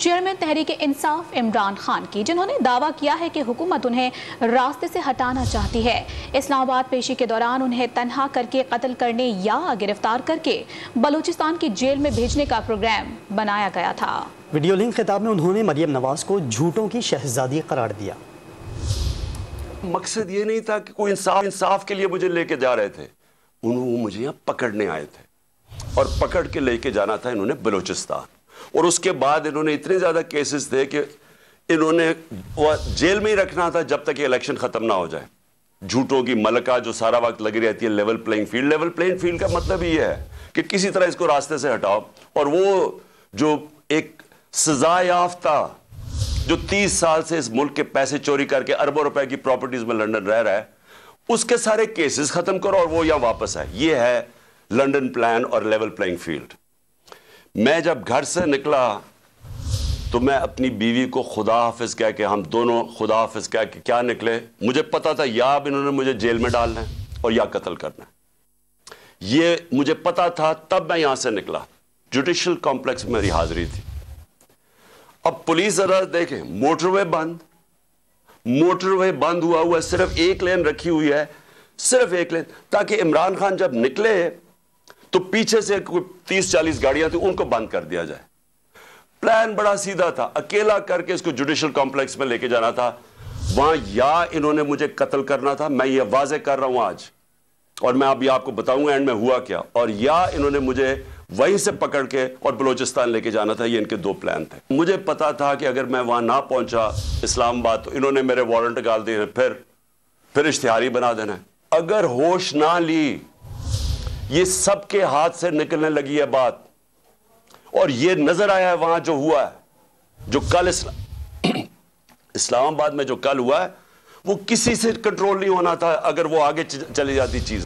Chairman Tehreek Insaf Imran Khan کی، جنہوں نے دعویٰ کیا ہے کہ حکومت انہیں راستے سے ہٹانا چاہتی ہے۔ اسلام آباد پیشی کے دوران انہیں تنہا کر کے قتل کرنے یا گرفتار کر کے بلوچستان کی جیل میں بھیجنے کا پروگرام بنایا گیا تھا۔ ویڈیو لنک خطاب میں انہوں نے مریم نواز کو جھوٹوں کی شہزادی قرار دیا۔ مقصد یہ نہیں تھا کہ کوئی انصاف کے لیے مجھے لے کے جا رہے تھے، وہ مجھے یہاں پکڑنے آئے تھے اور پکڑ کے لے کے جانا تھا انہوں نے بلوچستان۔ اور اس کے بعد انہوں نے اتنے زیادہ کیسز تھے کہ انہوں نے جیل میں ہی رکھنا تھا جب تک یہ الیکشن ختم نہ ہو جائے۔ جھوٹوں کی ملکہ جو سارا وقت لگی رہتی ہے level playing field. Level playing field کا مطلب یہ ہے کہ کسی طرح اس کو راستے سے ہٹاؤ، اور وہ جو ایک سزا یافتہ جو 30 سال سے اس ملک کے پیسے چوری کر کے اربوں روپے کی پراپرٹیز میں لنڈن رہ رہا ہے، اس کے سارے کیسز ختم کرو اور وہ یہاں واپس آئے۔ یہ ہے لنڈن پلان اور لیول پلینگ فیلڈ۔ میں جب گھر سے نکلا تو میں اپنی بیوی کو خدا حافظ کہہ کے، ہم دونوں خدا حافظ کہہ کے کیا نکلے، مجھے پتا تھا یا اب انہوں نے مجھے جیل میں ڈالنا ہے اور یا قتل کرنا ہے۔ یہ مجھے پتا تھا، تب میں یہاں سے نکلا۔ جوڈیشل کمپلیکس میں میری حاضری تھی۔ اب پولیس ذرا دیکھیں، موٹر وے بند ہوا ہے، صرف ایک لین رکھی ہوئی ہے، صرف ایک لین، تاکہ عمران خان جب نکلے تو پیچھے سے کوئی 30-40 گاڑیاں تھیں، ان کو بند کر دیا جائے۔ پلان بڑا سیدھا تھا، اکیلا کر کے اس کو جوڈیشل کمپلیکس میں لے کے جانا تھا۔ وہاں یا انہوں نے مجھے قتل کرنا تھا، میں یہ واضح کر رہا ہوں آج، اور میں ابھی آپ کو بتاؤں گا اینڈ میں ہوا کیا، اور یا انہوں نے مجھے وہیں سے پکڑ کے اور بلوچستان لے کے جانا تھا۔ یہ ان کے دو پلان تھے۔ مجھے پتا تھا کہ اگر میں وہاں نہ پہنچا اسلام آباد تو انہوں نے میرے وارنٹ نکال دیے، پھر اشتہاری بنا دینا ہے۔ اگر ہوش نہ لی، یہ سب کے ہاتھ سے نکلنے لگی ہے بات، اور یہ نظر آیا ہے وہاں جو ہوا ہے، جو کل اسلام آباد میں جو کل ہوا ہے، وہ کسی سے کنٹرول نہیں ہونا تھا اگر وہ آگے چلی جاتی چیز۔